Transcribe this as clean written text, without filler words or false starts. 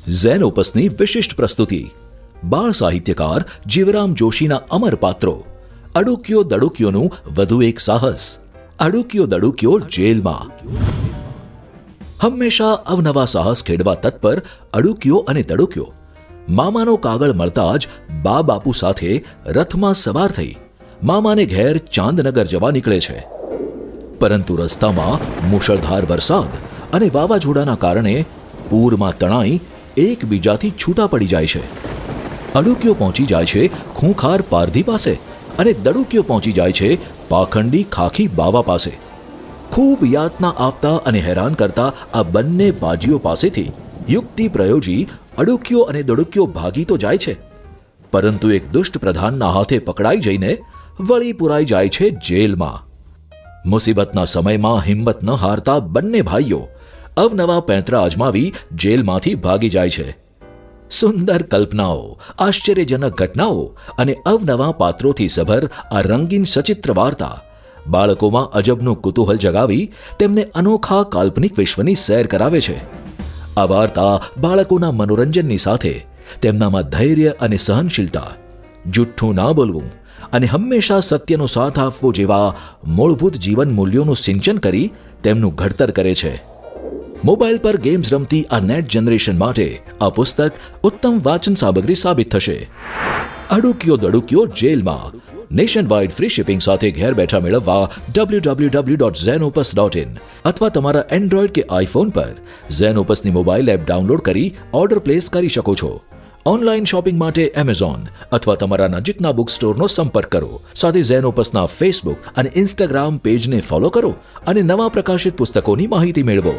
ઝેનોપસની વિશિષ્ટ પ્રસ્તુતિ. બાળ સાહિત્યકાર જીવરામ જોશીના અમર પાત્રો. અડુક્યો દડુક્યોનું વધુ એક સાહસ. અડુક્યો દડુક્યો જેલમાં. હંમેશા અવનવા સાહસ ખેડવા તત્પર અડુક્યો અને દડુક્યો મામાનો કાગળ મળતા જ બા બાપુ સાથે રથમાં સવાર થઈ મામાને ઘેર ચાંદનગર જવા નીકળે છે. પરંતુ રસ્તામાં મુશળધાર વરસાદ અને વાવાઝોડાના કારણે પૂરમાં તણાઈ એકબીજાથી છૂટા પડી જાય છે. અડુક્યો પહોંચી જાય છે ખૂંખાર પારધી પાસે અને દડુક્યો પહોંચી જાય છે પાખંડી ખાખી બાવા પાસે. ખૂબ યાતના આપતા અને હેરાન કરતા આ બંને બાજીઓ પાસેથી યુક્તિ પ્રયોજી અડુક્યો અને દડુક્યો ભાગી તો જાય છે, પરંતુ એક દુષ્ટ પ્રધાનના હાથે પકડાઈ જઈને વળી પુરાઈ જાય છે જેલમાં. મુસીબતના સમયમાં હિંમત ન હારતા બંને ભાઈઓ અવનવા પેંતરા અજમાવી જેલમાંથી ભાગી જાય છે. સુંદર કલ્પનાઓ, આશ્ચર્યજનક ઘટનાઓ અને અવનવા પાત્રોથી સભર આ રંગીન સચિત્ર વાર્તા બાળકોમાં અજબનું કુતૂહલ જગાવી તેમને અનોખા કાલ્પનિક વિશ્વની સૈર કરાવે છે. આ વાર્તા બાળકોના મનોરંજનની સાથે તેમનામાં ધૈર્ય અને સહનશીલતા, જુઠ્ઠું ના બોલવું અને હંમેશા સત્યનો સાથ આપવો જેવા મૂળભૂત જીવન મૂલ્યોનું સિંચન કરી તેમનું ઘડતર કરે છે. મોબાઈલ પર ગેમ્સ રમતી આ નેટ જનરેશન માટે આ પુસ્તક ઉત્તમ વાચન સામગ્રી સાબિત થશે. અડુક્યો દડુક્યો જેલમાં નેશન વાઇડ ફ્રી શિપિંગ સાથે ઘેર બેઠા મેળવવા www.zenopus.in અથવા તમારા એન્ડ્રોઈડ કે આઈફોન પર ઝેનોપસની મોબાઈલ એપ ડાઉનલોડ કરી ઓર્ડર પ્લેસ કરી શકો છો. ઓનલાઈન શોપિંગ માટે એમેઝોન અથવા તમારા નજીકના બુક સ્ટોરનો સંપર્ક કરો. સાથે ઝેનોપસના ફેસબુક અને ઇન્સ્ટાગ્રામ પેજને ફોલો કરો અને નવા પ્રકાશિત પુસ્તકોની માહિતી મેળવો.